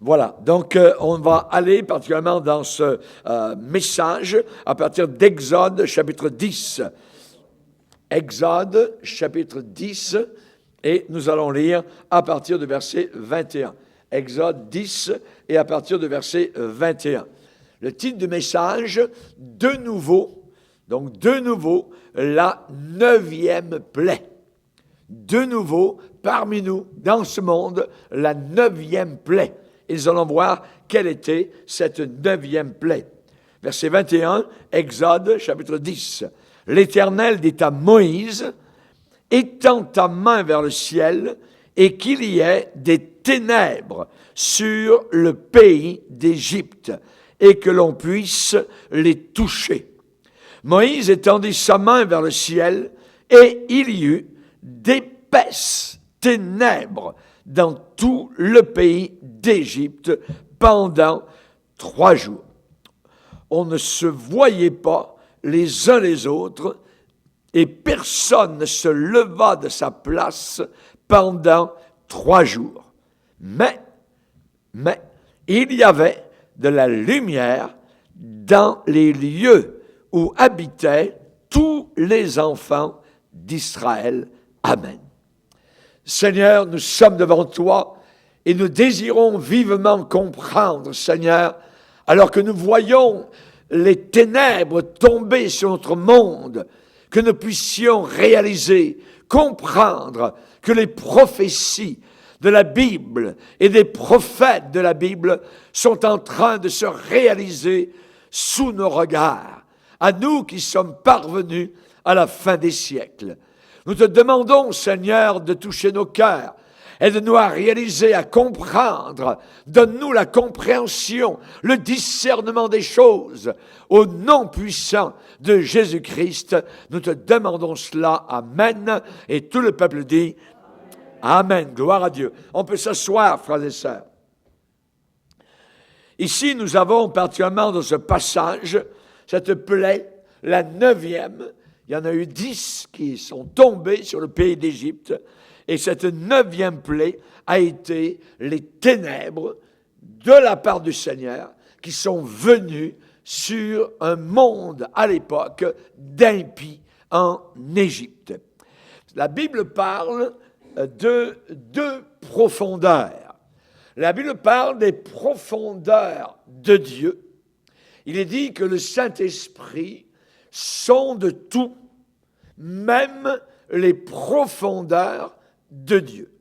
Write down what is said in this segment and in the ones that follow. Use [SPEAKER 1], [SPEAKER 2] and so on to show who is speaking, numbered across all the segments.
[SPEAKER 1] Voilà, donc on va aller particulièrement dans ce message à partir d'Exode chapitre 10. Exode chapitre 10, et nous allons lire à partir du verset 21. Exode 10 et à partir du verset 21. Le titre du message, de nouveau, la 9e plaie. De nouveau, parmi nous, dans ce monde, la 9e plaie. Et nous allons voir quelle était cette 9e plaie. Verset 21, Exode, chapitre 10. L'Éternel dit à Moïse, « Étends ta main vers le ciel, et qu'il y ait des ténèbres sur le pays d'Égypte, et que l'on puisse les toucher. » Moïse étendit sa main vers le ciel, et il y eut d'épaisses ténèbres dans tout le pays d'Égypte pendant 3 jours. On ne se voyait pas les uns les autres, et personne ne se leva de sa place pendant 3 jours. Mais, il y avait de la lumière dans les lieux où habitaient tous les enfants d'Israël. Amen. Seigneur, nous sommes devant toi et nous désirons vivement comprendre, Seigneur, alors que nous voyons les ténèbres tomber sur notre monde, que nous puissions réaliser, comprendre que les prophéties de la Bible et des prophètes de la Bible sont en train de se réaliser sous nos regards, à nous qui sommes parvenus à la fin des siècles. Nous te demandons, Seigneur, de toucher nos cœurs, aide-nous à réaliser, à comprendre. Donne-nous la compréhension, le discernement des choses. Au nom puissant de Jésus-Christ, nous te demandons cela. Amen. Et tout le peuple dit Amen. Gloire à Dieu. On peut s'asseoir, frères et sœurs. Ici, nous avons particulièrement dans ce passage cette plaie, la 9e. Il y en a eu 10 qui sont tombés sur le pays d'Égypte. Et cette 9e plaie a été les ténèbres de la part du Seigneur qui sont venues sur un monde à l'époque d'impies en Égypte. La Bible parle de 2 profondeurs. La Bible parle des profondeurs de Dieu. Il est dit que le Saint-Esprit sonde tout, même les profondeurs de Dieu.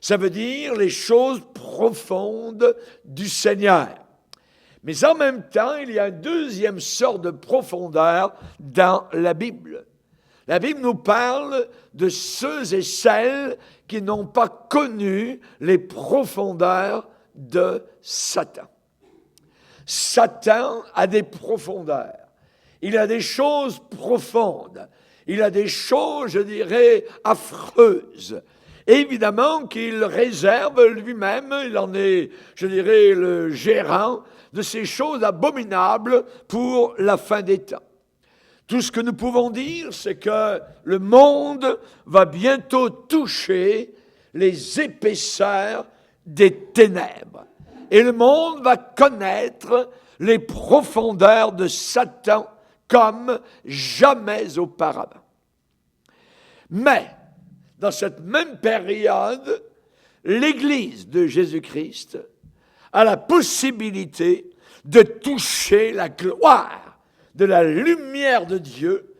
[SPEAKER 1] Ça veut dire les choses profondes du Seigneur. Mais en même temps, il y a une deuxième sorte de profondeur dans la Bible. La Bible nous parle de ceux et celles qui n'ont pas connu les profondeurs de Satan. Satan a des profondeurs. Il a des choses profondes. Il a des choses, je dirais, affreuses. Évidemment qu'il réserve lui-même, il en est, je dirais, le gérant de ces choses abominables pour la fin des temps. Tout ce que nous pouvons dire, c'est que le monde va bientôt toucher les épaisseurs des ténèbres. Et le monde va connaître les profondeurs de Satan comme jamais auparavant. Mais, dans cette même période, l'Église de Jésus-Christ a la possibilité de toucher la gloire de la lumière de Dieu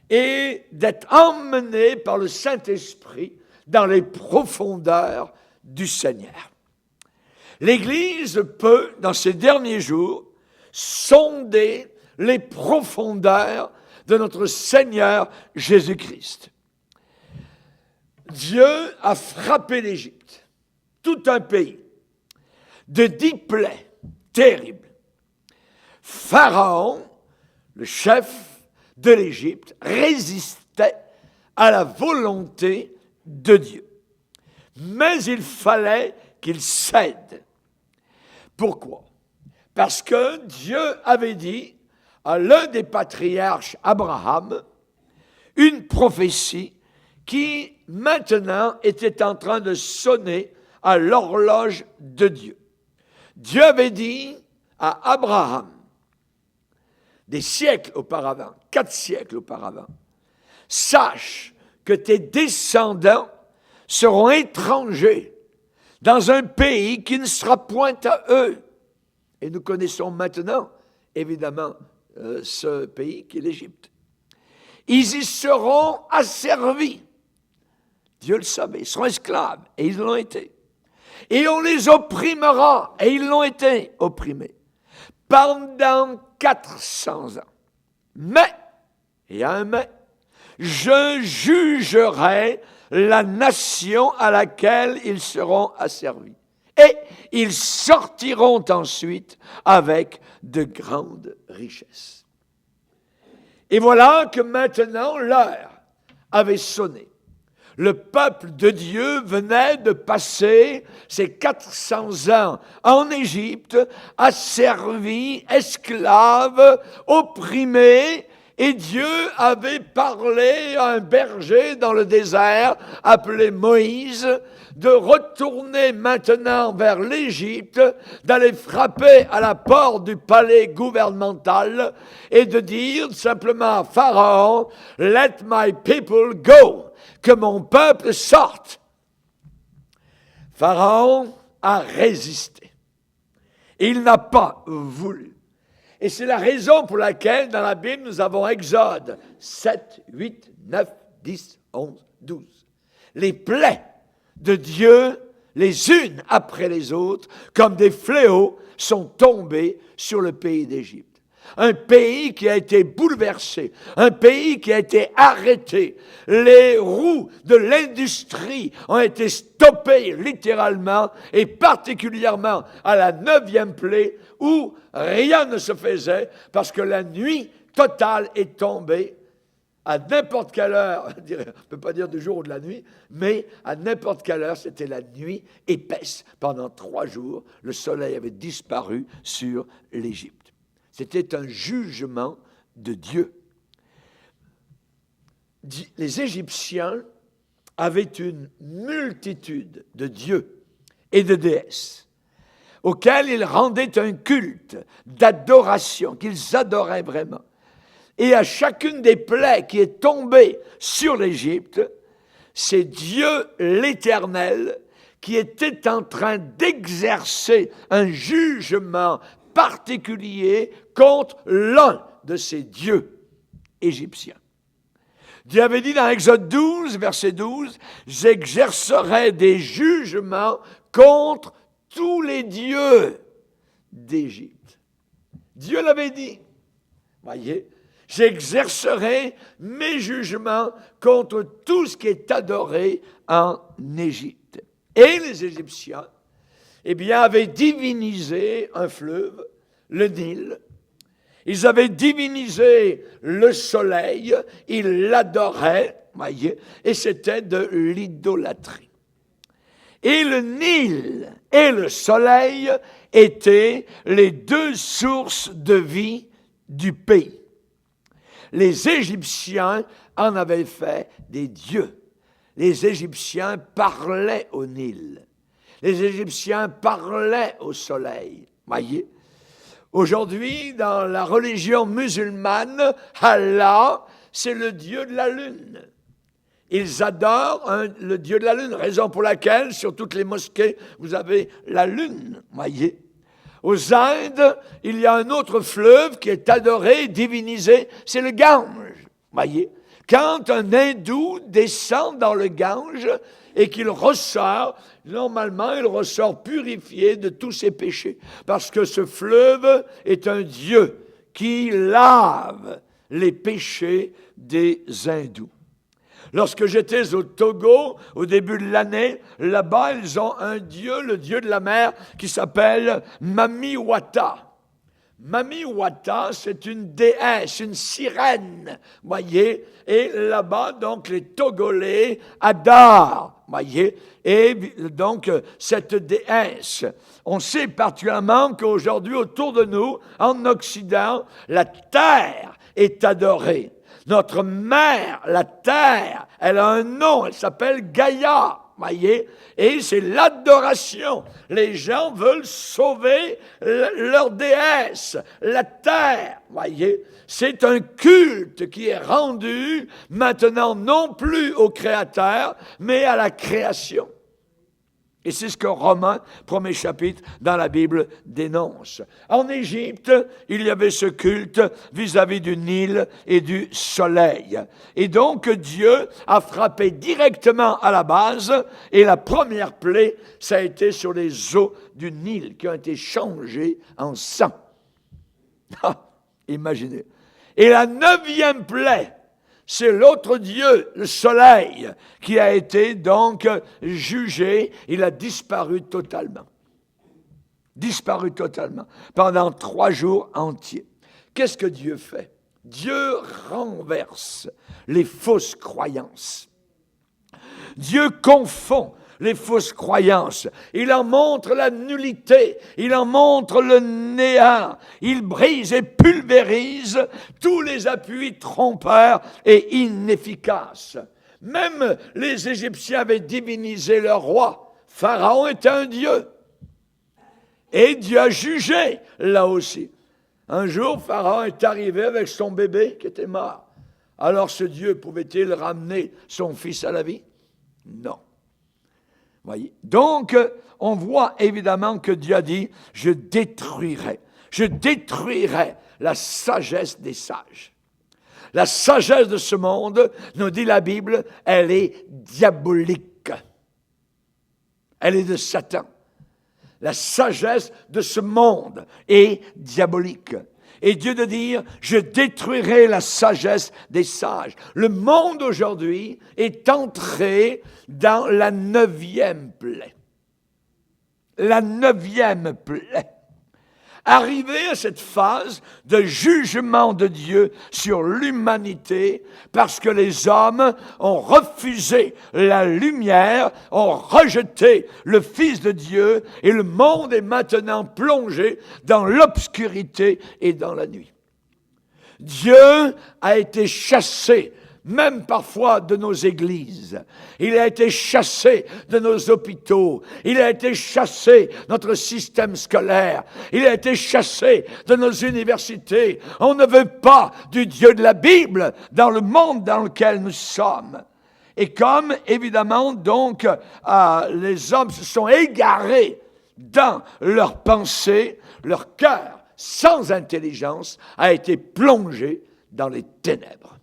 [SPEAKER 1] et d'être emmenée par le Saint-Esprit dans les profondeurs du Seigneur. L'Église peut, dans ces derniers jours, sonder les profondeurs de notre Seigneur Jésus-Christ. Dieu a frappé l'Égypte, tout un pays, de 10 plaies terribles. Pharaon, le chef de l'Égypte, résistait à la volonté de Dieu. Mais il fallait qu'il cède. Pourquoi? Parce que Dieu avait dit à l'un des patriarches, Abraham, une prophétie qui maintenant était en train de sonner à l'horloge de Dieu. Dieu avait dit à Abraham, des siècles auparavant, 4 siècles auparavant, sache que tes descendants seront étrangers dans un pays qui ne sera point à eux. Et nous connaissons maintenant, évidemment, ce pays qui est l'Égypte. Ils y seront asservis. Dieu le savait, ils seront esclaves, et ils l'ont été. Et on les opprimera, et ils l'ont été opprimés, pendant 400 ans. Mais, il y a un mais, je jugerai la nation à laquelle ils seront asservis. Et ils sortiront ensuite avec de grandes richesses. Et voilà que maintenant l'heure avait sonné. Le peuple de Dieu venait de passer ces 400 ans en Égypte, asservis, esclaves, opprimés, et Dieu avait parlé à un berger dans le désert appelé Moïse de retourner maintenant vers l'Égypte, d'aller frapper à la porte du palais gouvernemental et de dire simplement à Pharaon, « Let my people go », que mon peuple sorte. Pharaon a résisté. Il n'a pas voulu. Et c'est la raison pour laquelle, dans la Bible, nous avons Exode 7, 8, 9, 10, 11, 12. Les plaies de Dieu, les unes après les autres, comme des fléaux, sont tombées sur le pays d'Égypte. Un pays qui a été bouleversé, un pays qui a été arrêté. Les roues de l'industrie ont été stoppées littéralement, et particulièrement à la 9e plaie, où rien ne se faisait parce que la nuit totale est tombée. À n'importe quelle heure, on ne peut pas dire du jour ou de la nuit, mais à n'importe quelle heure, c'était la nuit épaisse. Pendant 3 jours, le soleil avait disparu sur l'Égypte. C'était un jugement de Dieu. Les Égyptiens avaient une multitude de dieux et de déesses auxquels ils rendaient un culte d'adoration, qu'ils adoraient vraiment. Et à chacune des plaies qui est tombée sur l'Égypte, c'est Dieu l'Éternel qui était en train d'exercer un jugement particulier contre l'un de ces dieux égyptiens. Dieu avait dit dans Exode 12, verset 12, « J'exercerai des jugements contre tous les dieux d'Égypte. » Dieu l'avait dit. Voyez, j'exercerai mes jugements contre tout ce qui est adoré en Égypte. Et les Égyptiens, eh bien, avaient divinisé un fleuve, le Nil. Ils avaient divinisé le soleil, ils l'adoraient, voyez, et c'était de l'idolâtrie. Et le Nil et le soleil étaient les 2 sources de vie du pays. Les Égyptiens en avaient fait des dieux. Les Égyptiens parlaient au Nil. Les Égyptiens parlaient au soleil. Voyez, aujourd'hui, dans la religion musulmane, Allah, c'est le dieu de la lune. Ils adorent le dieu de la lune, raison pour laquelle, sur toutes les mosquées, vous avez la lune. Voyez, aux Indes, il y a un autre fleuve qui est adoré, divinisé, c'est le Gange. Voyez, quand un hindou descend dans le Gange et qu'il ressort, normalement, il ressort purifié de tous ses péchés. Parce que ce fleuve est un Dieu qui lave les péchés des hindous. Lorsque j'étais au Togo, au début de l'année, là-bas, ils ont un dieu, le dieu de la mer, qui s'appelle Mami Wata. Mami Wata, c'est une déesse, une sirène, voyez, et là-bas, donc, les Togolais adorent, voyez, et donc, cette déesse. On sait particulièrement qu'aujourd'hui, autour de nous, en Occident, la terre est adorée. Notre mère, la terre, elle a un nom, elle s'appelle Gaïa, voyez, et c'est l'adoration. Les gens veulent sauver leur déesse, la terre, voyez. C'est un culte qui est rendu maintenant non plus au Créateur, mais à la création. Et c'est ce que Romains, premier chapitre, dans la Bible, dénonce. En Égypte, il y avait ce culte vis-à-vis du Nil et du soleil. Et donc, Dieu a frappé directement à la base, et la première plaie, ça a été sur les eaux du Nil, qui ont été changées en sang. Imaginez. Et la 9e plaie, c'est l'autre Dieu, le soleil, qui a été donc jugé. Il a disparu totalement. Disparu totalement. Pendant 3 jours entiers. Qu'est-ce que Dieu fait? Dieu renverse les fausses croyances. Dieu confond les fausses croyances. Il en montre la nullité. Il en montre le néant. Il brise et pulvérise tous les appuis trompeurs et inefficaces. Même les Égyptiens avaient divinisé leur roi. Pharaon était un dieu. Et Dieu a jugé là aussi. Un jour, Pharaon est arrivé avec son bébé qui était mort. Alors ce Dieu pouvait-il ramener son fils à la vie? Non. Voyez. Donc, on voit évidemment que Dieu a dit, je détruirai la sagesse des sages. La sagesse de ce monde, nous dit la Bible, elle est diabolique. Elle est de Satan. La sagesse de ce monde est diabolique. Et Dieu de dire, je détruirai la sagesse des sages. Le monde aujourd'hui est entré dans la 9e plaie. La 9e plaie. Arrivé à cette phase de jugement de Dieu sur l'humanité, parce que les hommes ont refusé la lumière, ont rejeté le Fils de Dieu, et le monde est maintenant plongé dans l'obscurité et dans la nuit. Dieu a été chassé, même parfois de nos églises. Il a été chassé de nos hôpitaux. Il a été chassé de notre système scolaire. Il a été chassé de nos universités. On ne veut pas du Dieu de la Bible dans le monde dans lequel nous sommes. Et comme, évidemment, donc, les hommes se sont égarés dans leurs pensées, leur cœur, sans intelligence, a été plongé dans les ténèbres.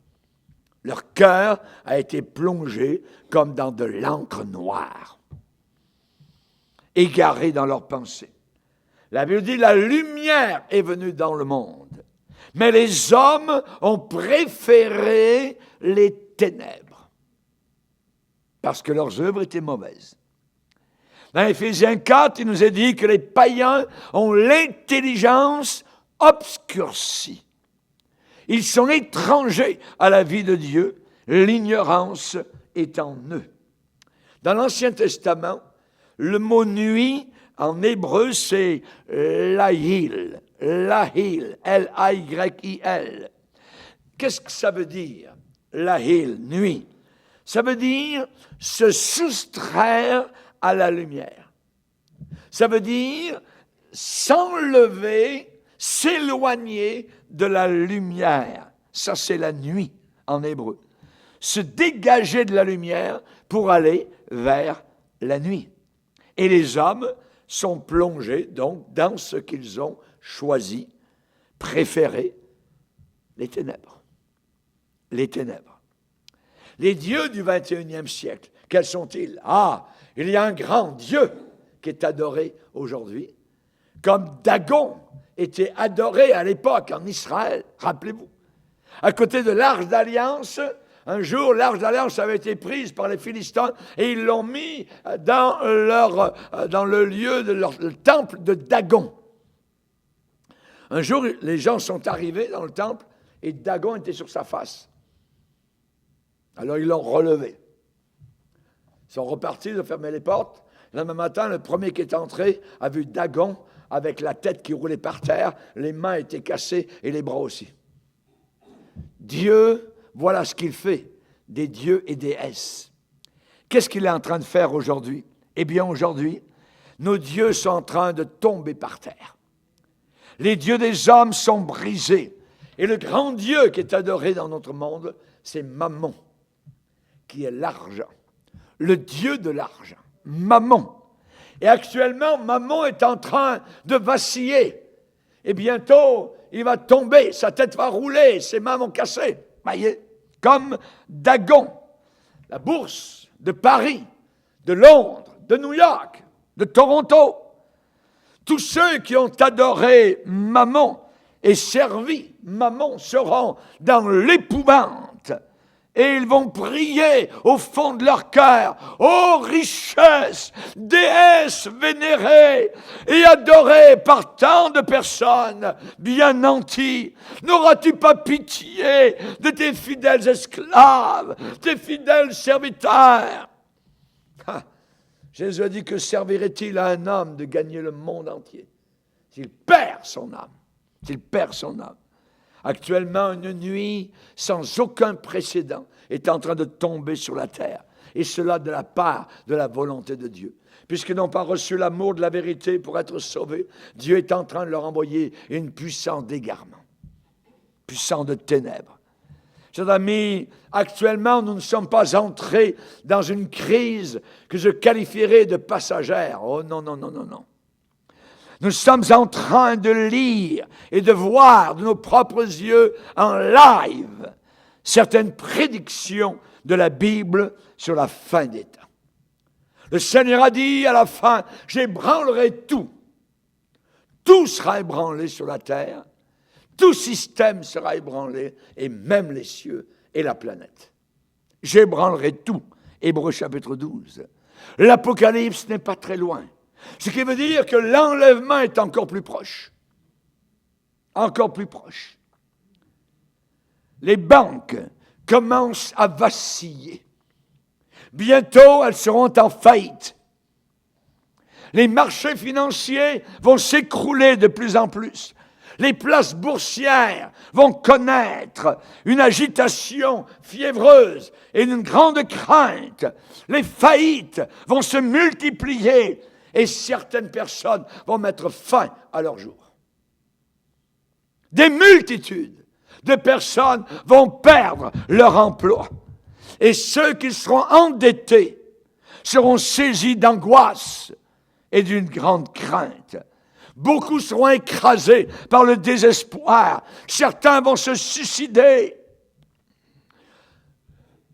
[SPEAKER 1] Leur cœur a été plongé comme dans de l'encre noire, égarés dans leurs pensées. La Bible dit, la lumière est venue dans le monde, mais les hommes ont préféré les ténèbres, parce que leurs œuvres étaient mauvaises. Dans Éphésiens 4, il nous est dit que les païens ont l'intelligence obscurcie. Ils sont étrangers à la vie de Dieu, l'ignorance est en eux. Dans l'Ancien Testament, le mot nuit, en hébreu, c'est lahil, L-A-Y-I-L. Qu'est-ce que ça veut dire, lahil, nuit? Ça veut dire se soustraire à la lumière. Ça veut dire s'enlever, s'éloigner de la lumière. Ça, c'est la nuit en hébreu. Se dégager de la lumière pour aller vers la nuit. Et les hommes sont plongés donc dans ce qu'ils ont choisi, préféré, les ténèbres. Les ténèbres. Les dieux du 21e siècle, quels sont-ils? Il y a un grand Dieu qui est adoré aujourd'hui, comme Dagon était adoré à l'époque en Israël, rappelez-vous. À côté de l'Arche d'Alliance, un jour, l'Arche d'Alliance avait été prise par les Philistins et ils l'ont mis dans le lieu de le temple de Dagon. Un jour, les gens sont arrivés dans le temple et Dagon était sur sa face. Alors ils l'ont relevé. Ils sont repartis, ils ont fermé les portes. Le lendemain matin, le premier qui est entré a vu Dagon avec la tête qui roulait par terre, les mains étaient cassées et les bras aussi. Dieu, voilà ce qu'il fait des dieux et déesses. Qu'est-ce qu'il est en train de faire aujourd'hui? Eh bien, aujourd'hui, nos dieux sont en train de tomber par terre. Les dieux des hommes sont brisés. Et le grand Dieu qui est adoré dans notre monde, c'est Mammon, qui est l'argent. Le Dieu de l'argent, Mammon. Et actuellement, Mammon est en train de vaciller. Et bientôt, il va tomber, sa tête va rouler, ses mains vont casser. Voyez, comme Dagon, la bourse de Paris, de Londres, de New York, de Toronto. Tous ceux qui ont adoré Mammon et servi Mammon seront dans l'épouvante. Et ils vont prier au fond de leur cœur, ô richesse, déesse vénérée et adorée par tant de personnes bien nanties, n'auras-tu pas pitié de tes fidèles esclaves, tes fidèles serviteurs? Jésus a dit que servirait-il à un homme de gagner le monde entier s'il perd son âme, s'il perd son âme. Actuellement, une nuit sans aucun précédent est en train de tomber sur la terre. Et cela de la part de la volonté de Dieu. Puisqu'ils n'ont pas reçu l'amour de la vérité pour être sauvés, Dieu est en train de leur envoyer une puissance d'égarement, puissance de ténèbres. Chers amis, actuellement, nous ne sommes pas entrés dans une crise que je qualifierais de passagère. Oh non, non, non, non, non. Nous sommes en train de lire et de voir de nos propres yeux en live certaines prédictions de la Bible sur la fin des temps. Le Seigneur a dit à la fin, j'ébranlerai tout. Tout sera ébranlé sur la terre. Tout système sera ébranlé, et même les cieux et la planète. J'ébranlerai tout. Hébreux chapitre 12. L'Apocalypse n'est pas très loin. Ce qui veut dire que l'enlèvement est encore plus proche. Encore plus proche. Les banques commencent à vaciller. Bientôt, elles seront en faillite. Les marchés financiers vont s'écrouler de plus en plus. Les places boursières vont connaître une agitation fiévreuse et une grande crainte. Les faillites vont se multiplier. Et certaines personnes vont mettre fin à leur jour. Des multitudes de personnes vont perdre leur emploi. Et ceux qui seront endettés seront saisis d'angoisse et d'une grande crainte. Beaucoup seront écrasés par le désespoir. Certains vont se suicider.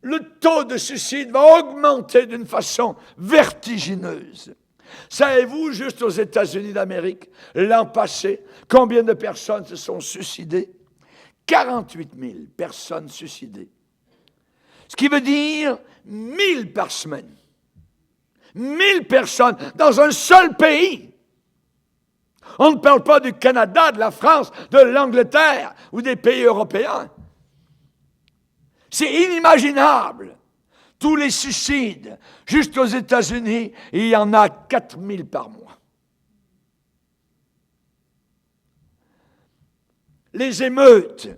[SPEAKER 1] Le taux de suicide va augmenter d'une façon vertigineuse. Savez-vous, juste aux États-Unis d'Amérique, l'an passé, combien de personnes se sont suicidées? 48 000 personnes suicidées. Ce qui veut dire 1000 par semaine. 1000 personnes dans un seul pays. On ne parle pas du Canada, de la France, de l'Angleterre ou des pays européens. C'est inimaginable. Tous les suicides, juste aux États-Unis, il y en a 4000 par mois. Les émeutes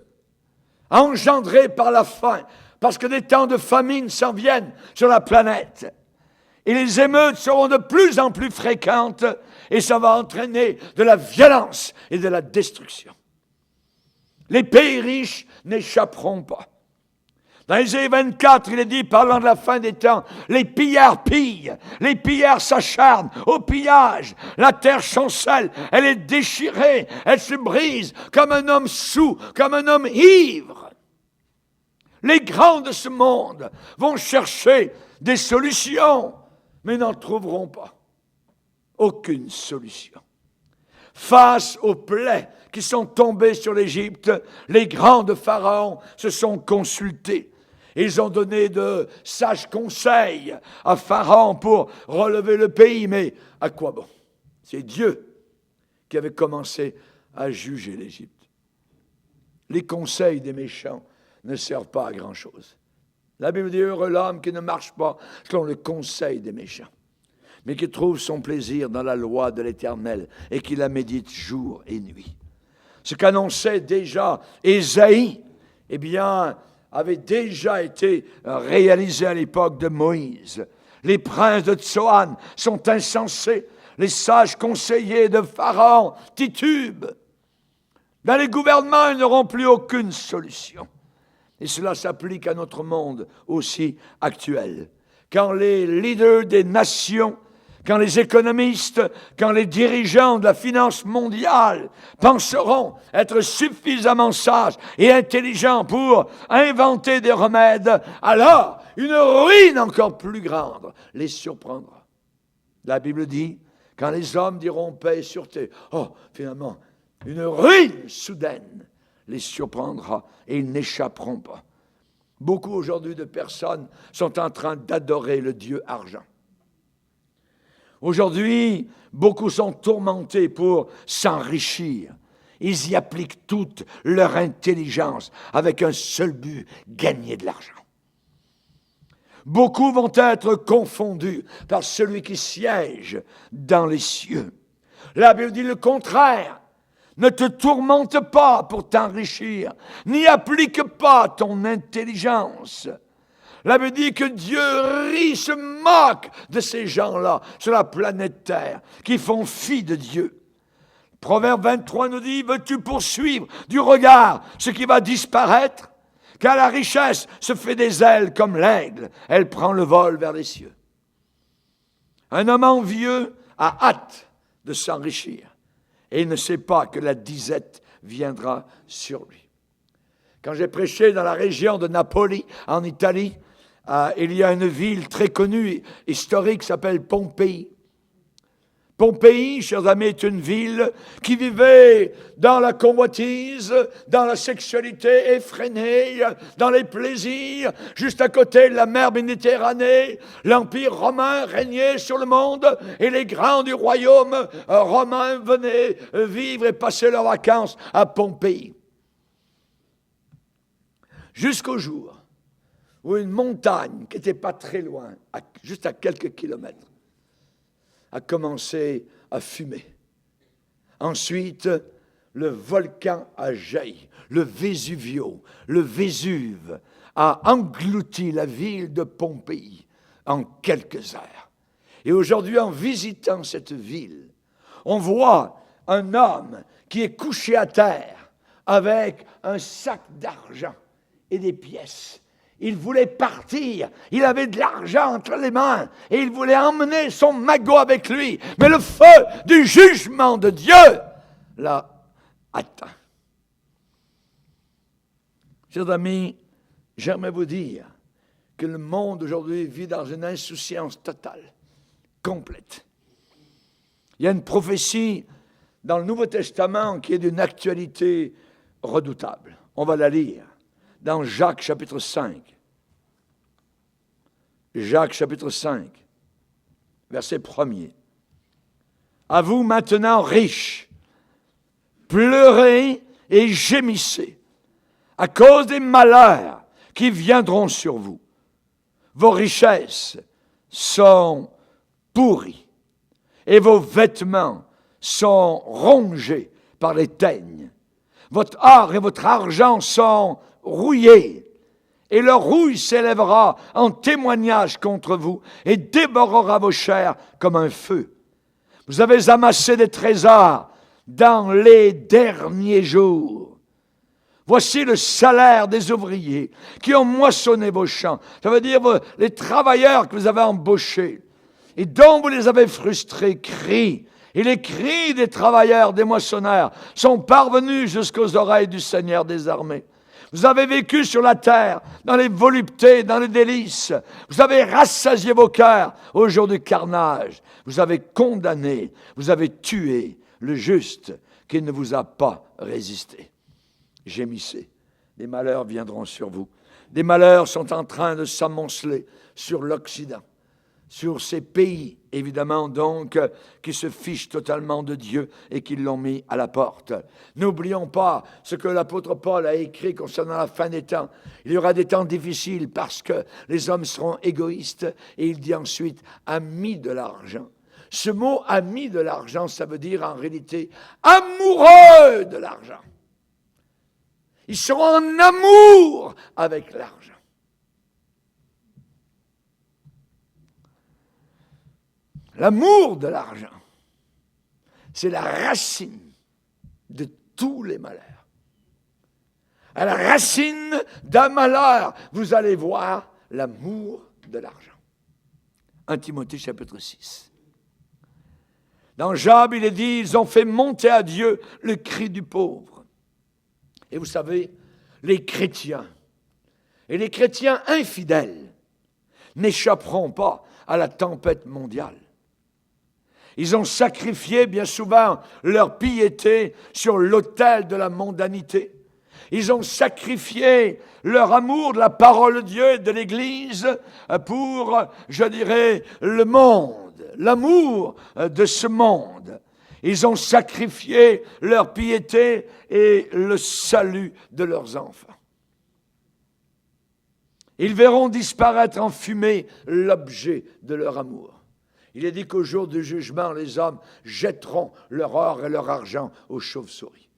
[SPEAKER 1] engendrées par la faim, parce que des temps de famine s'en viennent sur la planète. Et les émeutes seront de plus en plus fréquentes et ça va entraîner de la violence et de la destruction. Les pays riches n'échapperont pas. Dans Ésaïe 24, il est dit, parlant de la fin des temps, les pillards pillent, les pillards s'acharnent au pillage. La terre chancelle, elle est déchirée, elle se brise comme un homme saoul, comme un homme ivre. Les grands de ce monde vont chercher des solutions, mais n'en trouveront pas. Aucune solution. Face aux plaies qui sont tombées sur l'Égypte, les grands de Pharaon se sont consultés. Ils ont donné de sages conseils à Pharaon pour relever le pays, mais à quoi bon? C'est Dieu qui avait commencé à juger l'Égypte. Les conseils des méchants ne servent pas à grand-chose. La Bible dit, heureux l'homme qui ne marche pas selon le conseil des méchants, mais qui trouve son plaisir dans la loi de l'Éternel et qui la médite jour et nuit. Ce qu'annonçait déjà Ésaïe, eh bien, avait déjà été réalisé à l'époque de Moïse. Les princes de Tsoan sont insensés. Les sages conseillers de Pharaon titubent. Dans les gouvernements, ils n'auront plus aucune solution. Et cela s'applique à notre monde aussi actuel. Quand les leaders des nations, quand les économistes, quand les dirigeants de la finance mondiale penseront être suffisamment sages et intelligents pour inventer des remèdes, alors une ruine encore plus grande les surprendra. La Bible dit, quand les hommes diront paix sur terre, finalement, une ruine soudaine les surprendra et ils n'échapperont pas. Beaucoup aujourd'hui de personnes sont en train d'adorer le Dieu argent. Aujourd'hui, beaucoup sont tourmentés pour s'enrichir. Ils y appliquent toute leur intelligence avec un seul but, gagner de l'argent. Beaucoup vont être confondus par celui qui siège dans les cieux. La Bible dit le contraire. Ne te tourmente pas pour t'enrichir, n'y applique pas ton intelligence. La Bible dit que Dieu rit, se moque de ces gens-là sur la planète Terre, qui font fi de Dieu. Proverbe 23 nous dit, veux-tu poursuivre du regard ce qui va disparaître? Car la richesse se fait des ailes comme l'aigle, elle prend le vol vers les cieux. Un homme envieux a hâte de s'enrichir. Et il ne sait pas que la disette viendra sur lui. Quand j'ai prêché dans la région de Napoli, en Italie, il y a une ville très connue, historique, qui s'appelle Pompéi. Pompéi, chers amis, est une ville qui vivait dans la convoitise, dans la sexualité effrénée, dans les plaisirs, juste à côté de la mer Méditerranée. L'Empire romain régnait sur le monde et les grands du royaume romain venaient vivre et passer leurs vacances à Pompéi. Jusqu'au jour où une montagne qui n'était pas très loin, juste à quelques kilomètres, a commencé à fumer. Ensuite, le volcan a jailli, le Vesuvio, le Vésuve, a englouti la ville de Pompéi en quelques heures. Et aujourd'hui, en visitant cette ville, on voit un homme qui est couché à terre avec un sac d'argent et des pièces. Il voulait partir, il avait de l'argent entre les mains et il voulait emmener son magot avec lui. Mais le feu du jugement de Dieu l'a atteint. Chers amis, j'aimerais vous dire que le monde aujourd'hui vit dans une insouciance totale, complète. Il y a une prophétie dans le Nouveau Testament qui est d'une actualité redoutable. On va la lire. Dans Jacques chapitre 5. Jacques chapitre 5, verset 1er. À vous maintenant riches, pleurez et gémissez à cause des malheurs qui viendront sur vous. Vos richesses sont pourries et vos vêtements sont rongés par les teignes. Votre or et votre argent sont rouillés, et leur rouille s'élèvera en témoignage contre vous et dévorera vos chairs comme un feu. Vous avez amassé des trésors dans les derniers jours. Voici le salaire des ouvriers qui ont moissonné vos champs. Ça veut dire les travailleurs que vous avez embauchés et dont vous les avez frustrés crient. Et les cris des travailleurs, des moissonneurs, sont parvenus jusqu'aux oreilles du Seigneur des armées. Vous avez vécu sur la terre, dans les voluptés, dans les délices. Vous avez rassasié vos cœurs au jour du carnage. Vous avez condamné, vous avez tué le juste qui ne vous a pas résisté. Gémissez, des malheurs viendront sur vous. Des malheurs sont en train de s'amonceler sur l'Occident, sur ces pays, évidemment, donc, qui se fichent totalement de Dieu et qui l'ont mis à la porte. N'oublions pas ce que l'apôtre Paul a écrit concernant la fin des temps. Il y aura des temps difficiles parce que les hommes seront égoïstes. Et il dit ensuite, amis de l'argent. Ce mot « ami de l'argent », ça veut dire en réalité amoureux de l'argent. Ils seront en amour avec l'argent. L'amour de l'argent, c'est la racine de tous les malheurs. À la racine d'un malheur, vous allez voir l'amour de l'argent. 1 Timothée chapitre 6. Dans Job, il est dit, ils ont fait monter à Dieu le cri du pauvre. Et vous savez, les chrétiens et les chrétiens infidèles n'échapperont pas à la tempête mondiale. Ils ont sacrifié bien souvent leur piété sur l'autel de la mondanité. Ils ont sacrifié leur amour de la parole de Dieu et de l'Église pour, je dirais, le monde, l'amour de ce monde. Ils ont sacrifié leur piété et le salut de leurs enfants. Ils verront disparaître en fumée l'objet de leur amour. Il est dit qu'au jour du jugement, les hommes jetteront leur or et leur argent aux chauves-souris.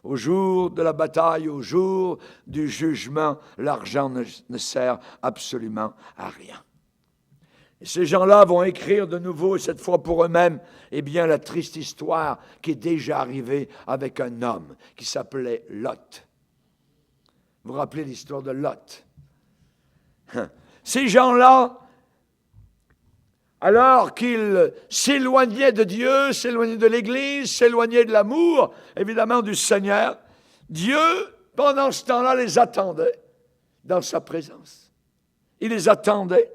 [SPEAKER 1] Au jour de la bataille, au jour du jugement, l'argent ne sert absolument à rien. Et ces gens-là vont écrire de nouveau, et cette fois pour eux-mêmes, la triste histoire qui est déjà arrivée avec un homme qui s'appelait Lot. Vous vous rappelez l'histoire de Lot? Ces gens-là, alors qu'ils s'éloignaient de Dieu, s'éloignaient de l'Église, s'éloignaient de l'amour, évidemment, du Seigneur, Dieu, pendant ce temps-là, les attendait dans sa présence. Il les attendait.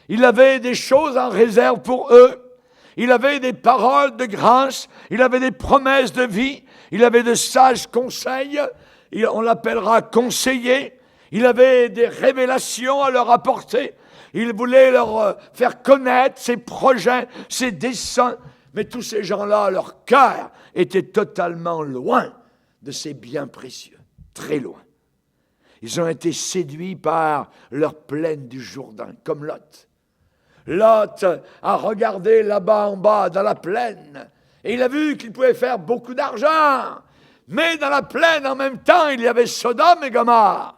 [SPEAKER 1] Il avait des choses en réserve pour eux. Il avait des paroles de grâce. Il avait des promesses de vie. Il avait de sages conseils. On l'appellera conseiller. Il avait des révélations à leur apporter. Il voulait leur faire connaître ses projets, ses desseins. Mais tous ces gens-là, leur cœur était totalement loin de ces biens précieux. Très loin. Ils ont été séduits par leur plaine du Jourdain, comme Lot. Lot a regardé là-bas en bas, dans la plaine, et il a vu qu'il pouvait faire beaucoup d'argent. Mais dans la plaine, en même temps, il y avait Sodome et Gomorrhe.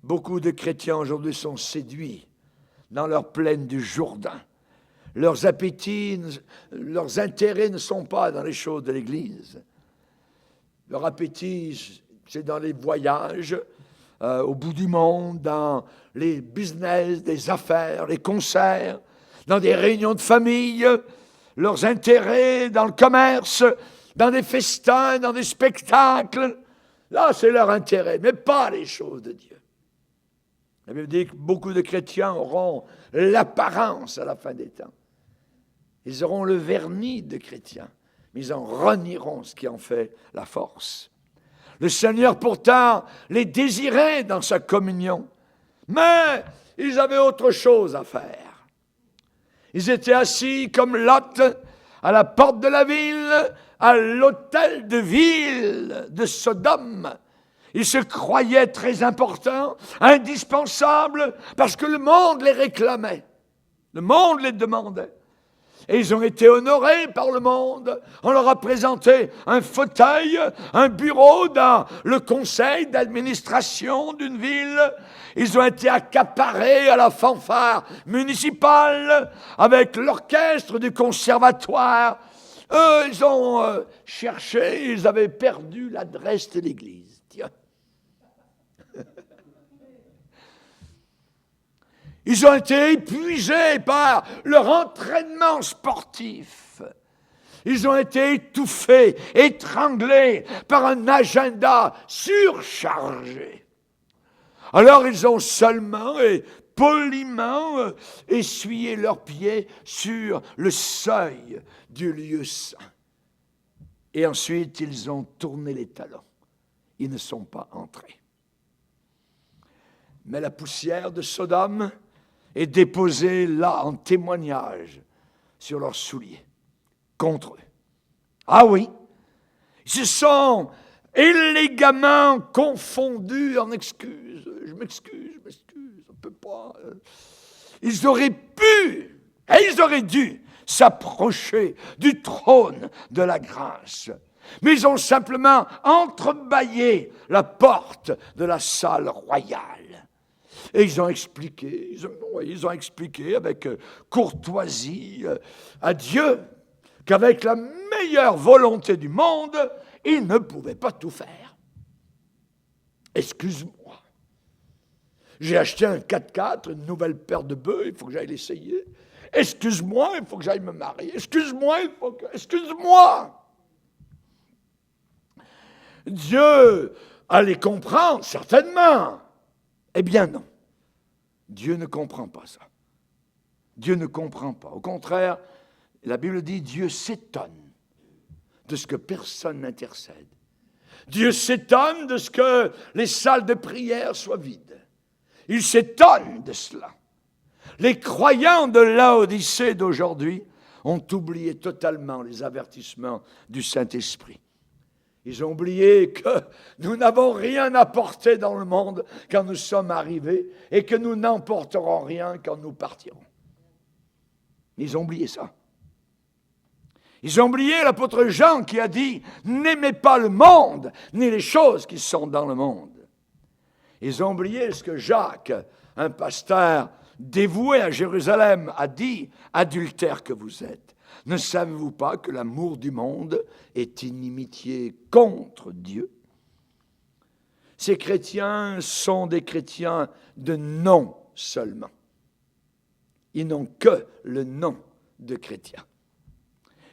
[SPEAKER 1] Beaucoup de chrétiens aujourd'hui sont séduits dans leur plaine du Jourdain. Leurs appétits, leurs intérêts ne sont pas dans les choses de l'Église. Leur appétit, c'est dans les voyages au bout du monde, dans les business, des affaires, les concerts, dans des réunions de famille, leurs intérêts dans le commerce, dans des festins, dans des spectacles. Là, c'est leur intérêt, mais pas les choses de Dieu. La Bible dit que beaucoup de chrétiens auront l'apparence à la fin des temps. Ils auront le vernis de chrétiens, mais ils en renieront ce qui en fait la force. Le Seigneur, pourtant, les désirait dans sa communion, mais ils avaient autre chose à faire. Ils étaient assis comme Lot à la porte de la ville, à l'hôtel de ville de Sodome. Ils se croyaient très importants, indispensables, parce que le monde les réclamait. Le monde les demandait. Et ils ont été honorés par le monde. On leur a présenté un fauteuil, un bureau dans le conseil d'administration d'une ville. Ils ont été accaparés à la fanfare municipale avec l'orchestre du conservatoire. Eux, ils ont cherché, ils avaient perdu l'adresse de l'église. Tiens. Ils ont été épuisés par leur entraînement sportif. Ils ont été étouffés, étranglés par un agenda surchargé. Alors ils ont seulement et poliment essuyé leurs pieds sur le seuil du lieu saint. Et ensuite, ils ont tourné les talons. Ils ne sont pas entrés. Mais la poussière de Sodome est déposée là en témoignage sur leurs souliers, contre eux. Ah oui, ils se sont élégamment confondus en excuses. Je m'excuse, on ne peut pas. Ils auraient pu, et ils auraient dû s'approcher du trône de la grâce. Mais ils ont simplement entrebâillé la porte de la salle royale. Et ils ont expliqué avec courtoisie à Dieu qu'avec la meilleure volonté du monde, ils ne pouvaient pas tout faire. Excuse-moi. J'ai acheté un 4x4, une nouvelle paire de bœufs, il faut que j'aille l'essayer. Excuse-moi, il faut que j'aille me marier. Excuse-moi. Dieu allait comprendre, certainement. Eh bien non. Dieu ne comprend pas ça. Dieu ne comprend pas. Au contraire, la Bible dit Dieu s'étonne de ce que personne n'intercède. Dieu s'étonne de ce que les salles de prière soient vides. Il s'étonne de cela. Les croyants de Laodicée d'aujourd'hui ont oublié totalement les avertissements du Saint-Esprit. Ils ont oublié que nous n'avons rien apporté dans le monde quand nous sommes arrivés et que nous n'emporterons rien quand nous partirons. Ils ont oublié ça. Ils ont oublié l'apôtre Jean qui a dit « N'aimez pas le monde, ni les choses qui sont dans le monde ». Ils ont oublié ce que Jacques, un pasteur dévoué à Jérusalem, a dit « Adultère que vous êtes, ne savez-vous pas que l'amour du monde est inimitié contre Dieu ?» Ces chrétiens sont des chrétiens de nom seulement. Ils n'ont que le nom de chrétien.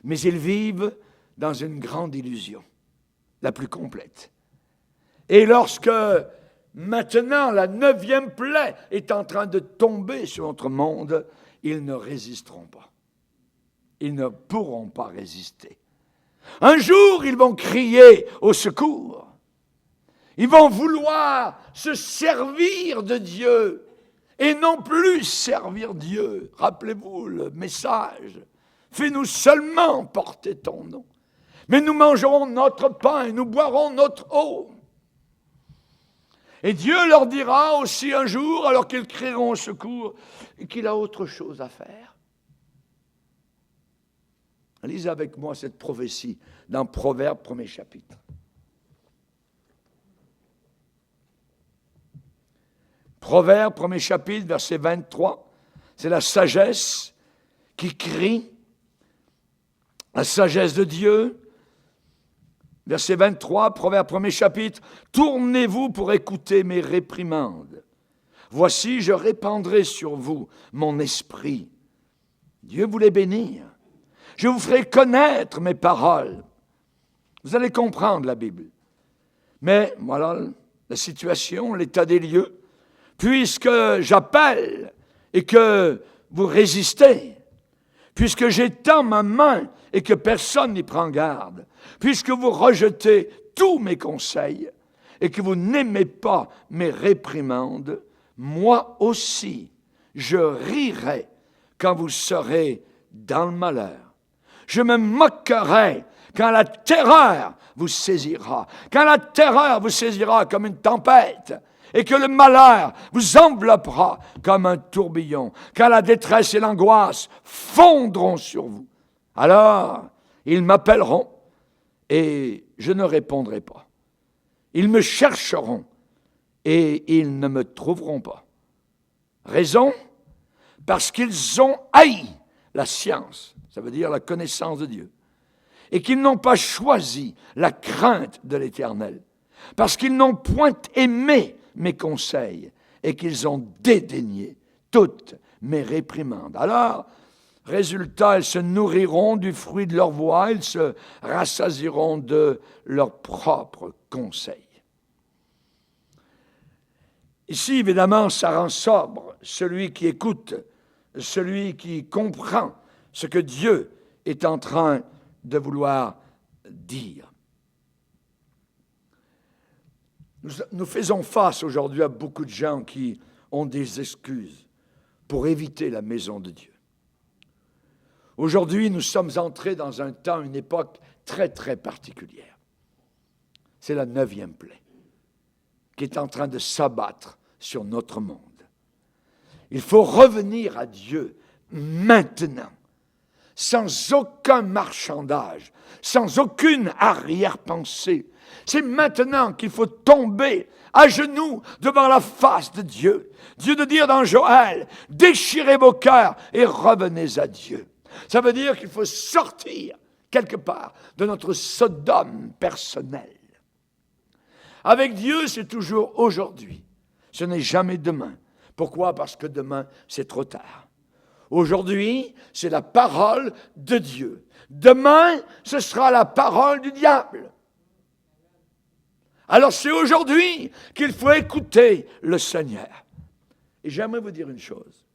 [SPEAKER 1] Mais ils vivent dans une grande illusion, la plus complète. Et lorsque maintenant la 9e plaie est en train de tomber sur notre monde, ils ne résisteront pas. Ils ne pourront pas résister. Un jour, ils vont crier au secours. Ils vont vouloir se servir de Dieu et non plus servir Dieu. Rappelez-vous le message. Fais-nous seulement porter ton nom. Mais nous mangerons notre pain et nous boirons notre eau. Et Dieu leur dira aussi un jour, alors qu'ils crieront au secours, qu'il a autre chose à faire. Lisez avec moi cette prophétie dans Proverbes, 1er chapitre. Proverbes, 1er chapitre, verset 23. C'est la sagesse qui crie. La sagesse de Dieu, verset 23, Proverbe 1er chapitre, « Tournez-vous pour écouter mes réprimandes. Voici, je répandrai sur vous mon esprit. » Dieu voulait bénir. « Je vous ferai connaître mes paroles. » Vous allez comprendre la Bible. Mais voilà la situation, l'état des lieux. Puisque j'appelle et que vous résistez, puisque j'étends ma main et que personne n'y prend garde, puisque vous rejetez tous mes conseils et que vous n'aimez pas mes réprimandes, moi aussi, je rirai quand vous serez dans le malheur. Je me moquerai quand la terreur vous saisira, quand la terreur vous saisira comme une tempête, et que le malheur vous enveloppera comme un tourbillon, quand la détresse et l'angoisse fondront sur vous. Alors, ils m'appelleront et je ne répondrai pas. Ils me chercheront et ils ne me trouveront pas. Raison? Parce qu'ils ont haï la science, ça veut dire la connaissance de Dieu, et qu'ils n'ont pas choisi la crainte de l'Éternel, parce qu'ils n'ont point aimé mes conseils et qu'ils ont dédaigné toutes mes réprimandes. Alors, résultat, ils se nourriront du fruit de leur voix, ils se rassasieront de leurs propres conseils. Ici, évidemment, ça rend sobre celui qui écoute, celui qui comprend ce que Dieu est en train de vouloir dire. Nous faisons face aujourd'hui à beaucoup de gens qui ont des excuses pour éviter la maison de Dieu. Aujourd'hui, nous sommes entrés dans un temps, une époque très, très particulière. C'est la 9e plaie qui est en train de s'abattre sur notre monde. Il faut revenir à Dieu maintenant. sans aucun marchandage, sans aucune arrière-pensée. C'est maintenant qu'il faut tomber à genoux devant la face de Dieu. Dieu de dire dans Joël, déchirez vos cœurs et revenez à Dieu. Ça veut dire qu'il faut sortir quelque part de notre Sodome personnel. Avec Dieu, c'est toujours aujourd'hui. Ce n'est jamais demain. Pourquoi? Parce que demain, c'est trop tard. Aujourd'hui, c'est la parole de Dieu. Demain, ce sera la parole du diable. Alors c'est aujourd'hui qu'il faut écouter le Seigneur. Et j'aimerais vous dire une chose,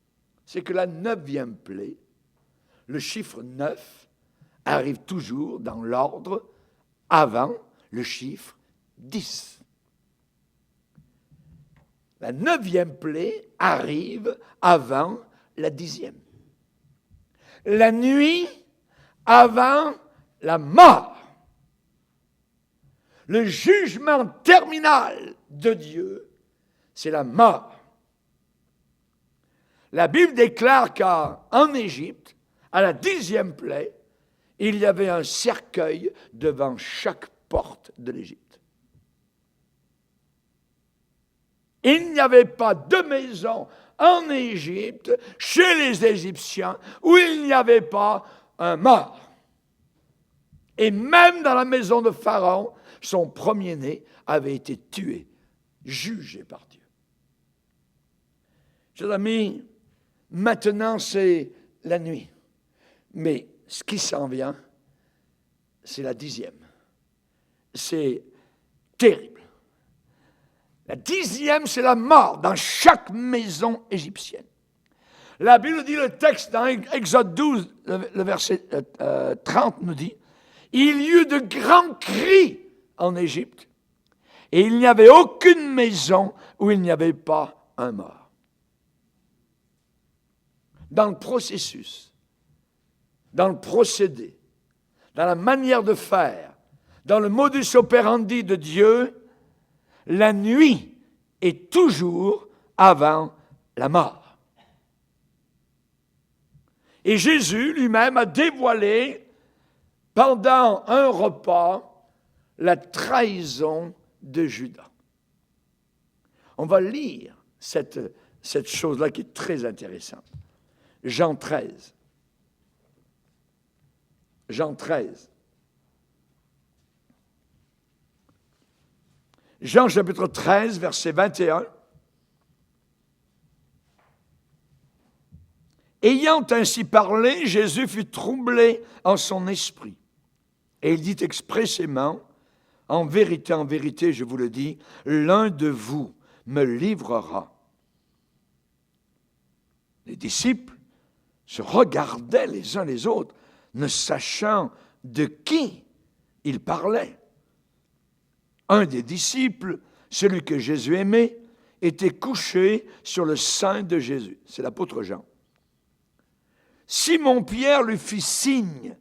[SPEAKER 1] c'est que la 9e plaie, le chiffre 9, arrive toujours dans l'ordre avant le chiffre 10. La 9e plaie arrive avant la 10e. La nuit avant la mort. Le jugement terminal de Dieu, c'est la mort. La Bible déclare qu'en Égypte, à la 10e plaie, il y avait un cercueil devant chaque porte de l'Égypte. Il n'y avait pas de maison en Égypte, chez les Égyptiens, où il n'y avait pas un mort. Et même dans la maison de Pharaon, son premier-né avait été tué, jugé par Dieu. Chers amis, maintenant c'est la nuit. Mais ce qui s'en vient, c'est la 10e. C'est terrible. La 10e, c'est la mort dans chaque maison égyptienne. La Bible dit, le texte dans Exode 12, le verset 30 nous dit, « Il y eut de grands cris en Égypte, et il n'y avait aucune maison où il n'y avait pas un mort. » Dans le processus, dans le procédé, dans la manière de faire, dans le modus operandi de Dieu, la nuit est toujours avant la mort. Et Jésus lui-même a dévoilé pendant un repas la trahison de Judas. On va lire cette chose-là qui est très intéressante. Jean 13. Jean 13. Jean chapitre 13, verset 21. Ayant ainsi parlé, Jésus fut troublé en son esprit. Et il dit expressément, en vérité, je vous le dis, l'un de vous me livrera. Les disciples se regardaient les uns les autres, ne sachant de qui il parlait. Un des disciples, celui que Jésus aimait, était couché sur le sein de Jésus. C'est l'apôtre Jean. Simon-Pierre lui fit signe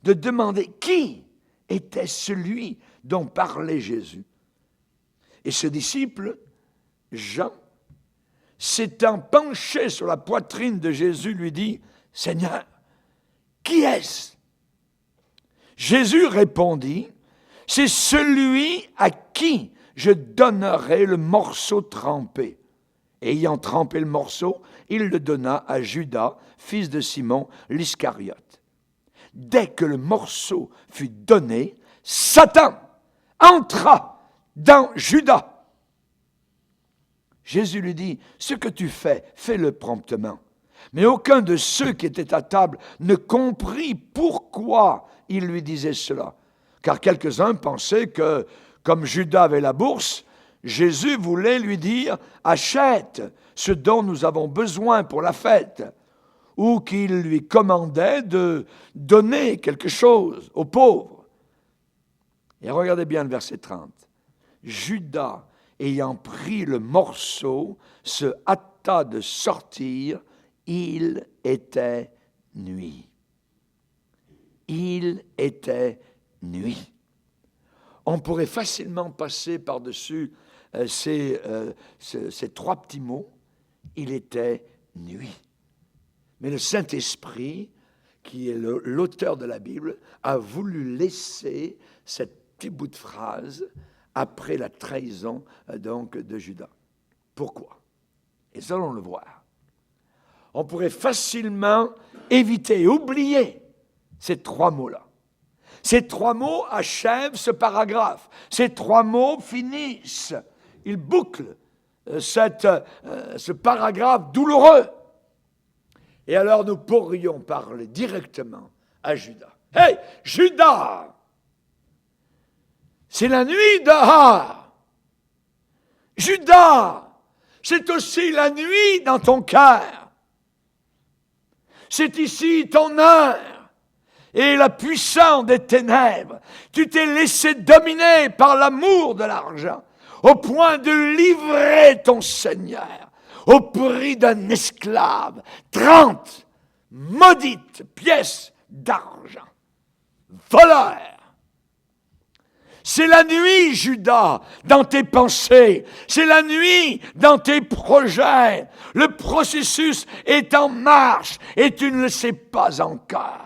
[SPEAKER 1] de demander qui était celui dont parlait Jésus. Et ce disciple, Jean, s'étant penché sur la poitrine de Jésus, lui dit, « Seigneur, qui est-ce » Jésus répondit, « C'est celui à qui je donnerai le morceau trempé. » Ayant trempé le morceau, il le donna à Judas, fils de Simon, l'Iscariote. Dès que le morceau fut donné, Satan entra dans Judas. Jésus lui dit, « Ce que tu fais, fais-le promptement. » Mais aucun de ceux qui étaient à table ne comprit pourquoi il lui disait cela. Car quelques-uns pensaient que, comme Judas avait la bourse, Jésus voulait lui dire « Achète ce dont nous avons besoin pour la fête » ou qu'il lui commandait de donner quelque chose aux pauvres. Et regardez bien le verset 30. Judas, ayant pris le morceau, se hâta de sortir. Il était nuit. Il était nuit. On pourrait facilement passer par-dessus ces 3 petits mots. Il était nuit. Mais le Saint-Esprit, qui est l'auteur de la Bible, a voulu laisser cette petit bout de phrase après la trahison donc de Judas. Pourquoi? Et ça, allons le voir. On pourrait facilement éviter, oublier ces trois mots-là. Ces trois mots achèvent ce paragraphe. Ces trois mots finissent, ils bouclent ce paragraphe douloureux. Et alors nous pourrions parler directement à Judas. Hey, Judas! C'est la nuit dehors. Judas, c'est aussi la nuit dans ton cœur. C'est ici ton heure. Et la puissance des ténèbres, tu t'es laissé dominer par l'amour de l'argent, au point de livrer ton Seigneur au prix d'un esclave. 30 maudites pièces d'argent. Voleur! C'est la nuit, Judas, dans tes pensées. C'est la nuit dans tes projets. Le processus est en marche et tu ne le sais pas encore.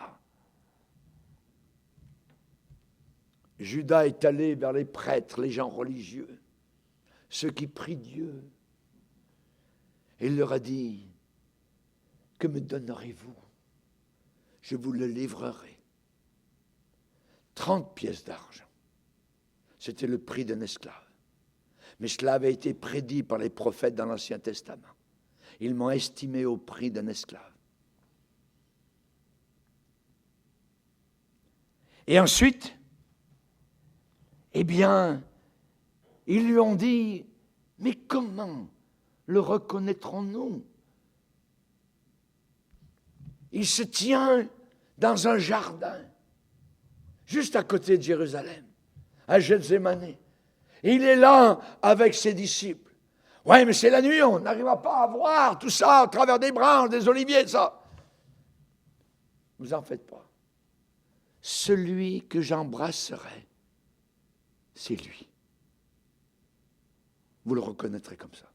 [SPEAKER 1] Judas est allé vers les prêtres, les gens religieux, ceux qui prient Dieu. Et il leur a dit, que me donnerez-vous? Je vous le livrerai. 30 pièces d'argent. C'était le prix d'un esclave. Mais cela avait été prédit par les prophètes dans l'Ancien Testament. Ils m'ont estimé au prix d'un esclave. Et ensuite, eh bien, ils lui ont dit, mais comment le reconnaîtrons-nous? Il se tient dans un jardin, juste à côté de Jérusalem, à Gethsémani. Il est là avec ses disciples. Ouais, mais c'est la nuit, on n'arrivera pas à voir tout ça à travers des branches, des oliviers, ça. Vous en faites pas. Celui que j'embrasserai, c'est lui. Vous le reconnaîtrez comme ça.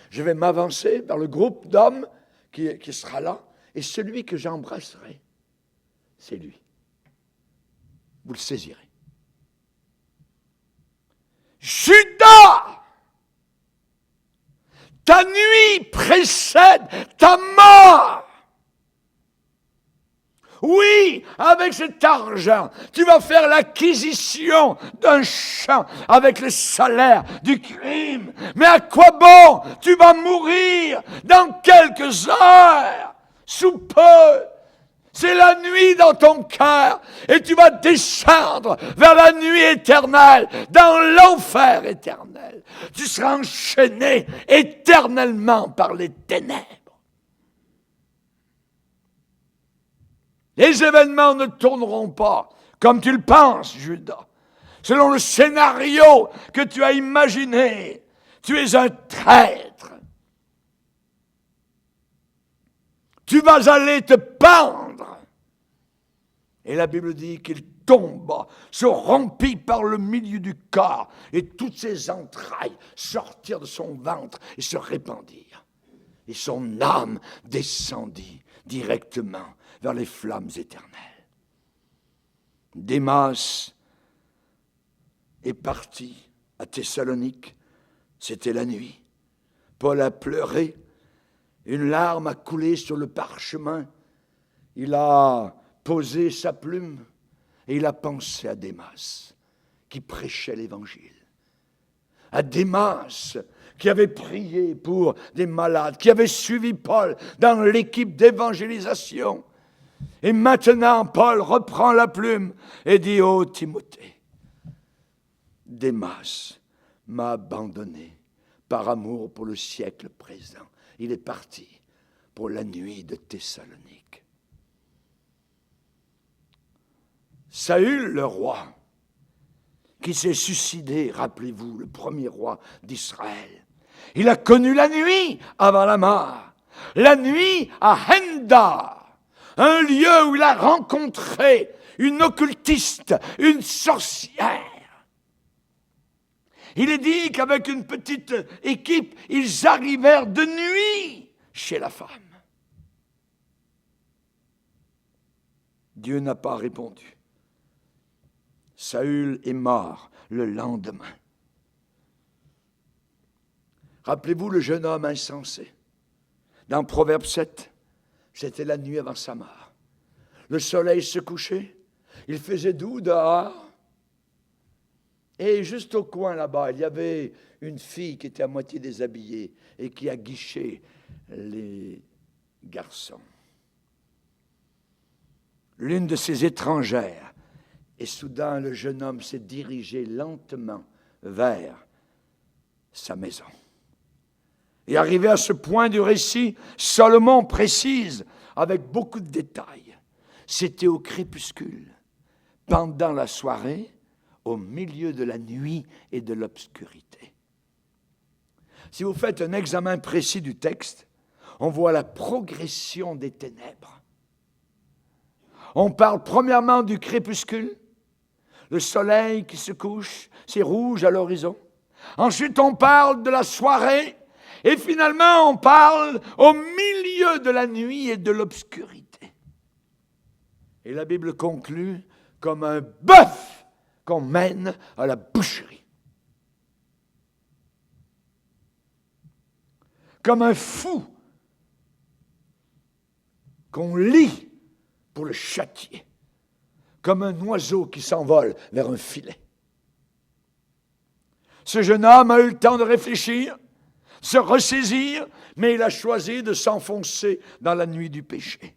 [SPEAKER 1] Je vais m'avancer vers le groupe d'hommes qui sera là, et celui que j'embrasserai, c'est lui. Vous le saisirez. Judas, ta nuit précède ta mort. Oui, avec cet argent, tu vas faire l'acquisition d'un champ avec le salaire du crime. Mais à quoi bon? Tu vas mourir dans quelques heures, sous peu. C'est la nuit dans ton cœur et tu vas descendre vers la nuit éternelle, dans l'enfer éternel. Tu seras enchaîné éternellement par les ténèbres. Les événements ne tourneront pas comme tu le penses, Judas. Selon le scénario que tu as imaginé, tu es un traître. Tu vas aller te pendre. Et la Bible dit qu'il tomba, se rompit par le milieu du corps, et toutes ses entrailles sortirent de son ventre et se répandirent. Et son âme descendit directement vers les flammes éternelles. Démas est parti à Thessalonique. C'était la nuit. Paul a pleuré. Une larme a coulé sur le parchemin. Il a posé sa plume et il a pensé à Démas, qui prêchait l'Évangile. À Démas, qui avait prié pour des malades, qui avait suivi Paul dans l'équipe d'évangélisation. Et maintenant, Paul reprend la plume et dit, ô Timothée, Démas m'a abandonné par amour pour le siècle présent. Il est parti pour la nuit de Thessalonique. Saül, le roi, qui s'est suicidé, rappelez-vous, le premier roi d'Israël, il a connu la nuit avant la mort. La nuit à Endor, un lieu où il a rencontré une occultiste, une sorcière. Il est dit qu'avec une petite équipe, ils arrivèrent de nuit chez la femme. Dieu n'a pas répondu. Saül est mort le lendemain. Rappelez-vous le jeune homme insensé. Dans Proverbe 7, c'était la nuit avant sa mort. Le soleil se couchait, il faisait doux dehors. Et juste au coin là-bas, il y avait une fille qui était à moitié déshabillée et qui aguichait les garçons. L'une de ces étrangères, et soudain le jeune homme s'est dirigé lentement vers sa maison. Et arrivé à ce point du récit, Salomon précise avec beaucoup de détails. C'était au crépuscule, pendant la soirée, au milieu de la nuit et de l'obscurité. Si vous faites un examen précis du texte, on voit la progression des ténèbres. On parle premièrement du crépuscule, le soleil qui se couche, c'est rouge à l'horizon. Ensuite, on parle de la soirée, et finalement, on parle au milieu de la nuit et de l'obscurité. Et la Bible conclut comme un bœuf qu'on mène à la boucherie. Comme un fou qu'on lie pour le châtier. Comme un oiseau qui s'envole vers un filet. Ce jeune homme a eu le temps de réfléchir, se ressaisir, mais il a choisi de s'enfoncer dans la nuit du péché.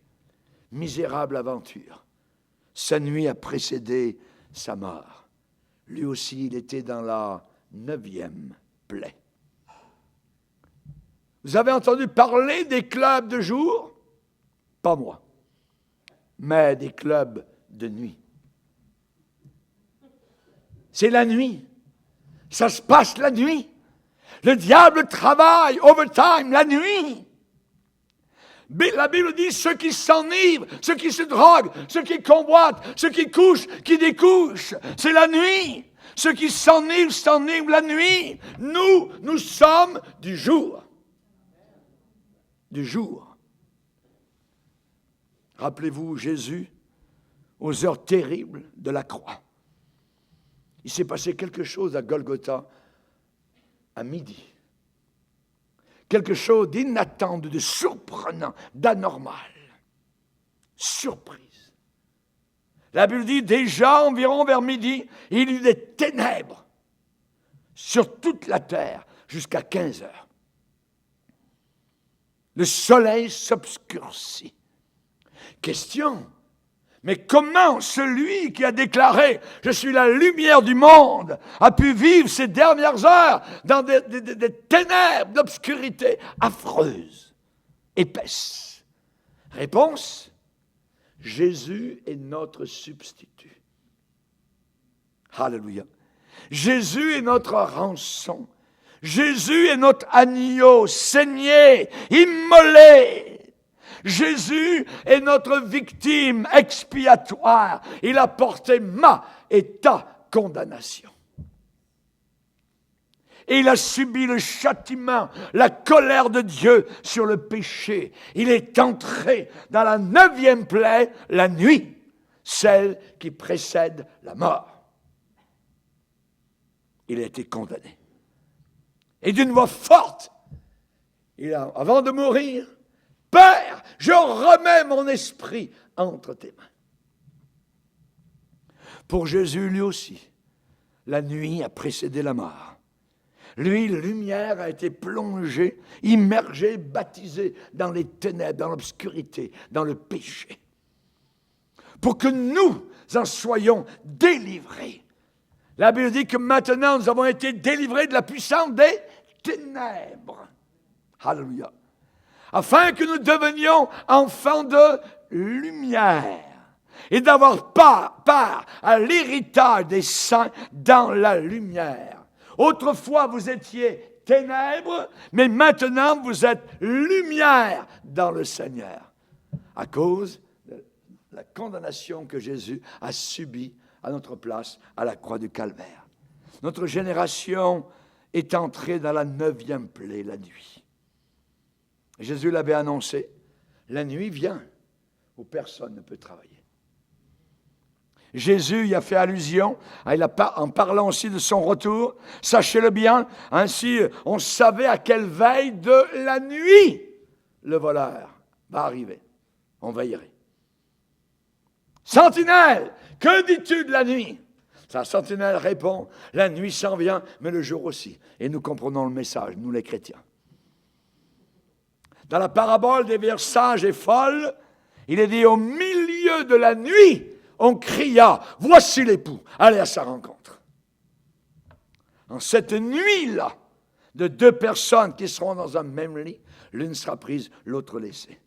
[SPEAKER 1] Misérable aventure. Sa nuit a précédé sa mort. Lui aussi, il était dans la 9e plaie. Vous avez entendu parler des clubs de jour? Pas moi. Mais des clubs de nuit. C'est la nuit. Ça se passe la nuit. Le diable travaille overtime la nuit. La Bible dit ceux qui s'enivrent, ceux qui se droguent, ceux qui convoitent, ceux qui couchent, qui découchent. C'est la nuit. Ceux qui s'enivrent la nuit. Nous sommes du jour. Du jour. Rappelez-vous Jésus aux heures terribles de la croix. Il s'est passé quelque chose à Golgotha à midi. Quelque chose d'inattendu, de surprenant, d'anormal. Surprise. La Bible dit déjà environ vers midi, il y eut des ténèbres sur toute la terre jusqu'à 15 heures. Le soleil s'obscurcit. Question, mais comment celui qui a déclaré « Je suis la lumière du monde » a pu vivre ces dernières heures dans des ténèbres d'obscurité affreuses, épaisses? Réponse, Jésus est notre substitut. Alléluia. Jésus est notre rançon. Jésus est notre agneau saigné, immolé. Jésus est notre victime expiatoire. Il a porté ma et ta condamnation. Et il a subi le châtiment, la colère de Dieu sur le péché. Il est entré dans la 9e plaie, la nuit, celle qui précède la mort. Il a été condamné. Et d'une voix forte, avant de mourir, « Père, je remets mon esprit entre tes mains. » Pour Jésus, lui aussi, la nuit a précédé la mort. Lui, la lumière a été plongée, immergée, baptisée dans les ténèbres, dans l'obscurité, dans le péché. Pour que nous en soyons délivrés. La Bible dit que maintenant, nous avons été délivrés de la puissance des ténèbres. Alléluia. Afin que nous devenions enfants de lumière et d'avoir part à l'héritage des saints dans la lumière. Autrefois, vous étiez ténèbres, mais maintenant, vous êtes lumière dans le Seigneur, à cause de la condamnation que Jésus a subie à notre place à la croix du Calvaire. Notre génération est entrée dans la 9e plaie, la nuit. Jésus l'avait annoncé, la nuit vient où personne ne peut travailler. Jésus y a fait allusion, en parlant aussi de son retour. Sachez-le bien, ainsi on savait à quelle veille de la nuit le voleur va arriver. On veillerait. Sentinelle, que dis-tu de la nuit? Sa sentinelle répond, la nuit s'en vient, mais le jour aussi. Et nous comprenons le message, nous les chrétiens. Dans la parabole des vierges sages et folles, il est dit, au milieu de la nuit, on cria, voici l'époux, allez à sa rencontre. En cette nuit-là, de deux personnes qui seront dans un même lit, l'une sera prise, l'autre laissée.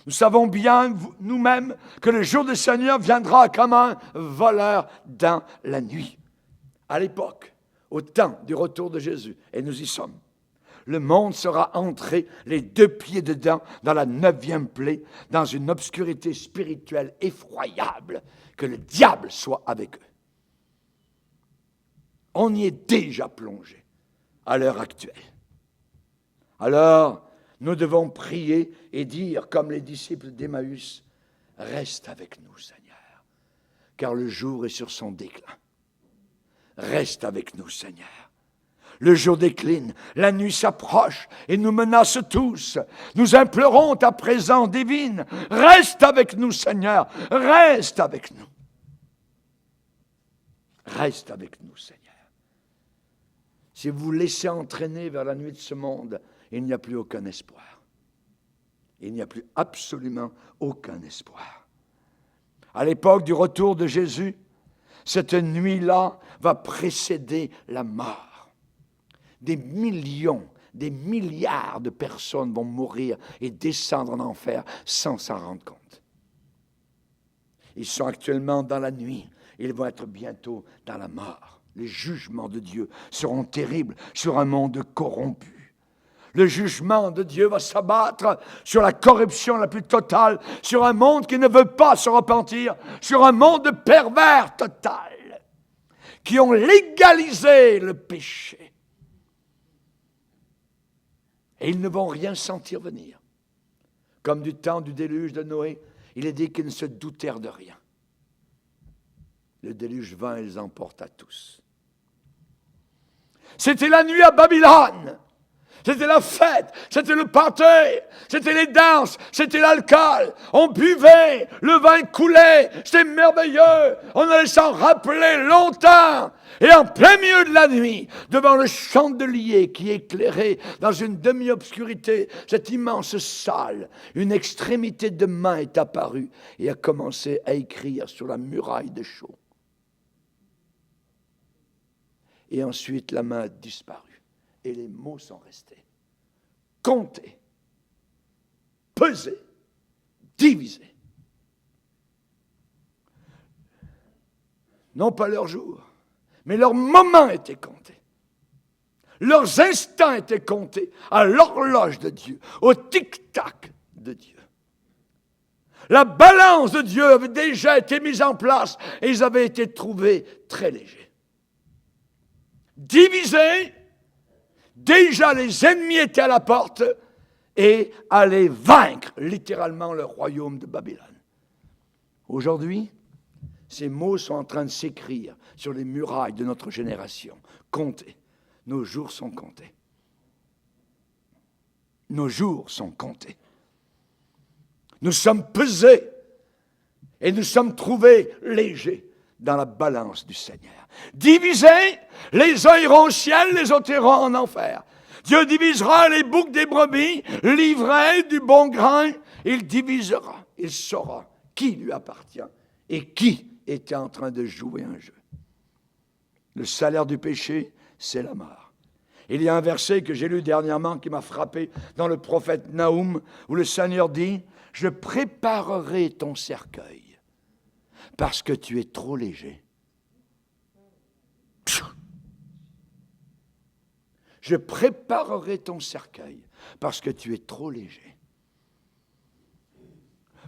[SPEAKER 1] Nous savons bien, nous-mêmes, que le jour du Seigneur viendra comme un voleur dans la nuit. À l'époque, au temps du retour de Jésus, et nous y sommes, le monde sera entré les deux pieds dedans dans la 9e plaie, dans une obscurité spirituelle effroyable, que le diable soit avec eux. On y est déjà plongé à l'heure actuelle. Alors, nous devons prier et dire, comme les disciples d'Emmaüs, « Reste avec nous, Seigneur, car le jour est sur son déclin. Reste avec nous, Seigneur. Le jour décline, la nuit s'approche et nous menace tous. Nous implorons ta présence divine. Reste avec nous, Seigneur. Reste avec nous. Reste avec nous, Seigneur. Si vous vous laissez entraîner vers la nuit de ce monde, il n'y a plus aucun espoir. Il n'y a plus absolument aucun espoir. À l'époque du retour de Jésus, cette nuit-là va précéder la mort. Des millions, des milliards de personnes vont mourir et descendre en enfer sans s'en rendre compte. Ils sont actuellement dans la nuit. Ils vont être bientôt dans la mort. Les jugements de Dieu seront terribles sur un monde corrompu. Le jugement de Dieu va s'abattre sur la corruption la plus totale, sur un monde qui ne veut pas se repentir, sur un monde pervers total, qui ont légalisé le péché. Et ils ne vont rien sentir venir. Comme du temps du déluge de Noé, il est dit qu'ils ne se doutèrent de rien. Le déluge vint et les emporta tous. C'était la nuit à Babylone. C'était la fête, c'était le party, c'était les danses, c'était l'alcool. On buvait, le vin coulait, c'était merveilleux. On allait s'en rappeler longtemps. Et en plein milieu de la nuit, devant le chandelier qui éclairait dans une demi-obscurité cette immense salle, une extrémité de main est apparue et a commencé à écrire sur la muraille de chaux. Et ensuite, la main a disparu. Et les mots sont restés. Comptés, pesés, divisés. Non pas leur jour, mais leurs moments étaient comptés. Leurs instants étaient comptés à l'horloge de Dieu, au tic-tac de Dieu. La balance de Dieu avait déjà été mise en place et ils avaient été trouvés très légers. Divisés, déjà les ennemis étaient à la porte et allaient vaincre littéralement le royaume de Babylone. Aujourd'hui, ces mots sont en train de s'écrire sur les murailles de notre génération. Comptez, nos jours sont comptés. Nos jours sont comptés. Nous sommes pesés et nous sommes trouvés légers dans la balance du Seigneur. Divisés, les uns iront au ciel, les autres iront en enfer. Dieu divisera les boucs des brebis, l'ivraie du bon grain. Il divisera, il saura qui lui appartient et qui était en train de jouer un jeu. Le salaire du péché, c'est la mort. Il y a un verset que j'ai lu dernièrement qui m'a frappé dans le prophète Naoum, où le Seigneur dit « Je préparerai ton cercueil parce que tu es trop léger. » Je préparerai ton cercueil parce que tu es trop léger.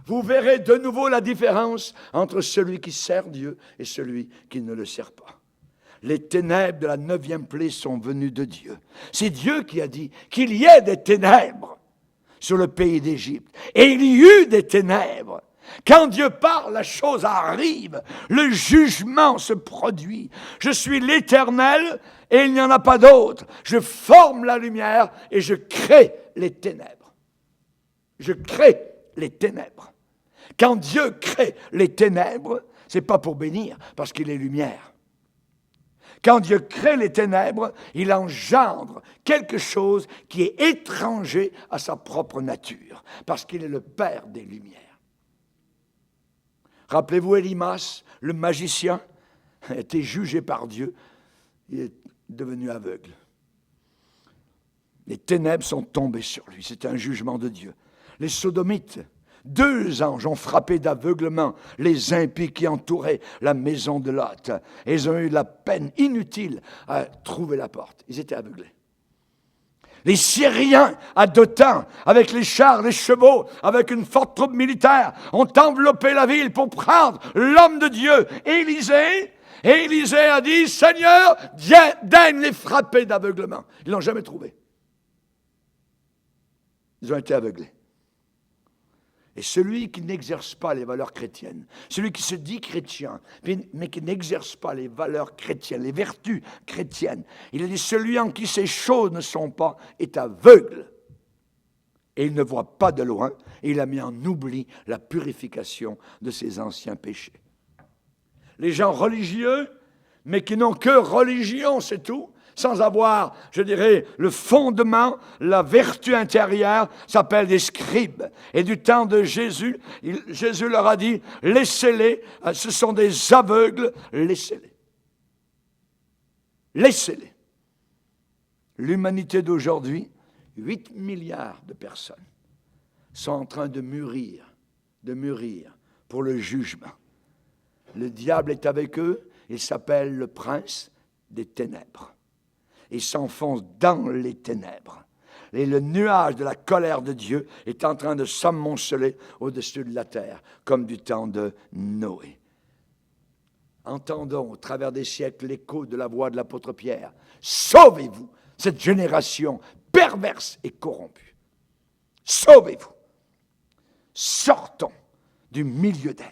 [SPEAKER 1] Vous verrez de nouveau la différence entre celui qui sert Dieu et celui qui ne le sert pas. Les ténèbres de la 9e plaie sont venues de Dieu. C'est Dieu qui a dit qu'il y ait des ténèbres sur le pays d'Égypte. Et il y eut des ténèbres. Quand Dieu parle, la chose arrive. Le jugement se produit. Je suis l'Éternel et il n'y en a pas d'autre. Je forme la lumière et je crée les ténèbres. Je crée les ténèbres. Quand Dieu crée les ténèbres, ce n'est pas pour bénir, parce qu'il est lumière. Quand Dieu crée les ténèbres, il engendre quelque chose qui est étranger à sa propre nature, parce qu'il est le Père des lumières. Rappelez-vous Élimas, le magicien, a été jugé par Dieu, il est devenu aveugle. Les ténèbres sont tombées sur lui, c'est un jugement de Dieu. Les sodomites, 2 anges ont frappé d'aveuglement les impies qui entouraient la maison de Lot. Et ils ont eu la peine inutile à trouver la porte. Ils étaient aveuglés. Les Syriens, à Dothan, avec les chars, les chevaux, avec une forte troupe militaire, ont enveloppé la ville pour prendre l'homme de Dieu, Élisée. Et Élisée a dit, Seigneur, daigne les frapper d'aveuglement. Ils ne l'ont jamais trouvé. Ils ont été aveuglés. Et celui qui n'exerce pas les valeurs chrétiennes, celui qui se dit chrétien, mais qui n'exerce pas les valeurs chrétiennes, les vertus chrétiennes, il a dit, celui en qui ces choses ne sont pas est aveugle. Et il ne voit pas de loin, et il a mis en oubli la purification de ses anciens péchés. Les gens religieux, mais qui n'ont que religion, c'est tout, sans avoir, je dirais, le fondement, la vertu intérieure, s'appelle des scribes. Et du temps de Jésus, Jésus leur a dit, laissez-les, ce sont des aveugles, laissez-les. Laissez-les. L'humanité d'aujourd'hui, 8 milliards de personnes sont en train de mûrir pour le jugement. Le diable est avec eux, il s'appelle le prince des ténèbres. Il s'enfonce dans les ténèbres. Et le nuage de la colère de Dieu est en train de s'amonceler au-dessus de la terre, comme du temps de Noé. Entendons au travers des siècles l'écho de la voix de l'apôtre Pierre. Sauvez-vous, cette génération perverse et corrompue. Sauvez-vous. Sortons du milieu d'elle.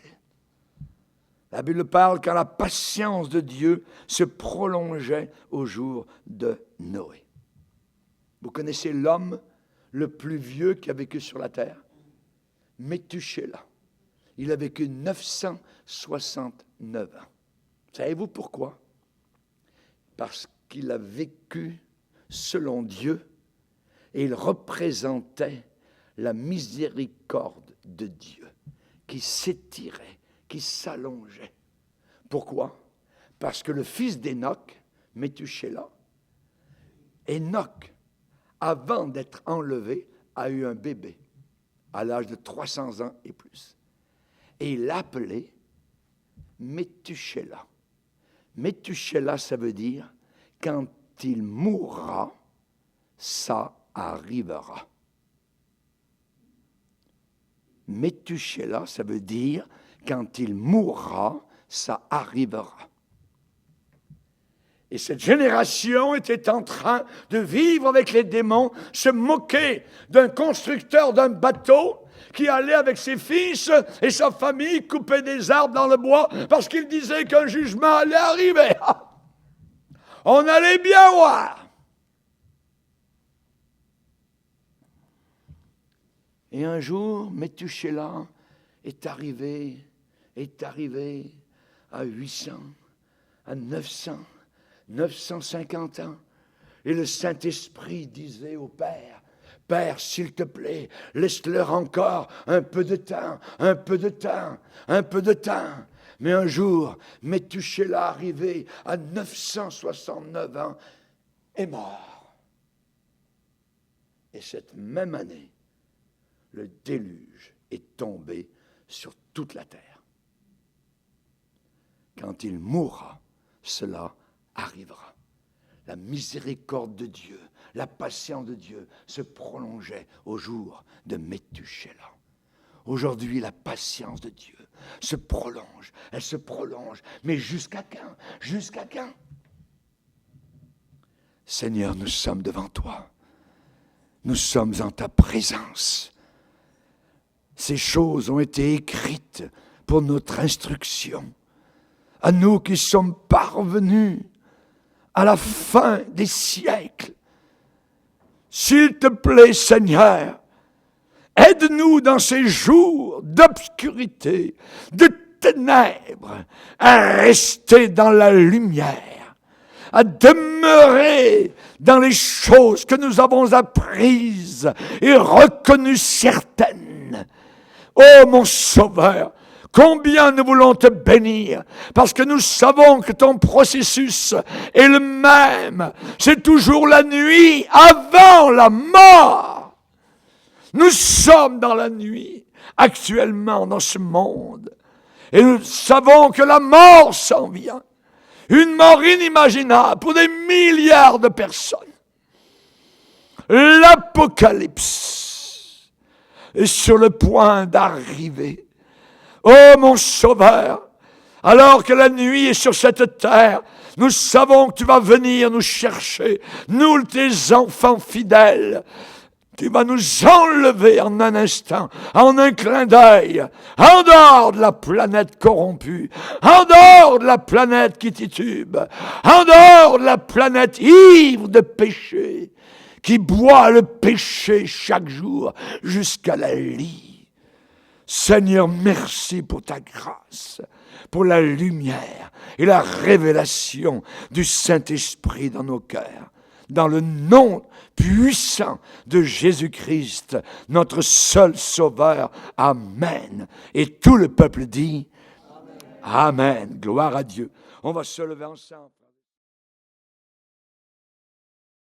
[SPEAKER 1] La Bible parle quand la patience de Dieu se prolongeait au jour de Noé. Vous connaissez l'homme le plus vieux qui a vécu sur la terre? Méthusélah. Il a vécu 969 ans. Savez-vous pourquoi? Parce qu'il a vécu selon Dieu et il représentait la miséricorde de Dieu qui s'étirait, qui s'allongeait. Pourquoi? Parce que le fils d'Enoch, Méthusélah, Enoch, avant d'être enlevé, a eu un bébé à l'âge de 300 ans et plus. Et il l'appelait Méthusélah. Méthusélah, ça veut dire quand il mourra, ça arrivera. Méthusélah, ça veut dire quand il mourra, ça arrivera. Et cette génération était en train de vivre avec les démons, se moquer d'un constructeur d'un bateau qui allait avec ses fils et sa famille couper des arbres dans le bois parce qu'il disait qu'un jugement allait arriver. On allait bien voir. Et un jour, Méthusélah est arrivé à 800, à 900, 950 ans. Et le Saint-Esprit disait au Père, « Père, s'il te plaît, laisse-leur encore un peu de temps, un peu de temps, un peu de temps. » Mais un jour, Méthusélah, arrivé à 969 ans, est mort. Et cette même année, le déluge est tombé sur toute la terre. Quand il mourra, cela arrivera. La miséricorde de Dieu, la patience de Dieu se prolongeait au jour de Méthusélah. Aujourd'hui, la patience de Dieu se prolonge, elle se prolonge. Mais jusqu'à quand? Jusqu'à quand? Seigneur, nous sommes devant toi. Nous sommes en ta présence. Ces choses ont été écrites pour notre instruction. À nous qui sommes parvenus à la fin des siècles. S'il te plaît, Seigneur, aide-nous dans ces jours d'obscurité, de ténèbres, à rester dans la lumière, à demeurer dans les choses que nous avons apprises et reconnues certaines. Ô mon Sauveur, combien nous voulons te bénir, parce que nous savons que ton processus est le même. C'est toujours la nuit avant la mort. Nous sommes dans la nuit, actuellement dans ce monde. Et nous savons que la mort s'en vient. Une mort inimaginable pour des milliards de personnes. L'Apocalypse est sur le point d'arriver. Ô mon Sauveur, alors que la nuit est sur cette terre, nous savons que tu vas venir nous chercher, nous tes enfants fidèles. Tu vas nous enlever en un instant, en un clin d'œil, en dehors de la planète corrompue, en dehors de la planète qui titube, en dehors de la planète ivre de péché, qui boit le péché chaque jour jusqu'à la lie. Seigneur, merci pour ta grâce, pour la lumière et la révélation du Saint-Esprit dans nos cœurs. Dans le nom puissant de Jésus-Christ, notre seul Sauveur. Amen. Et tout le peuple dit Amen. Amen. Gloire à Dieu. On va se lever ensemble.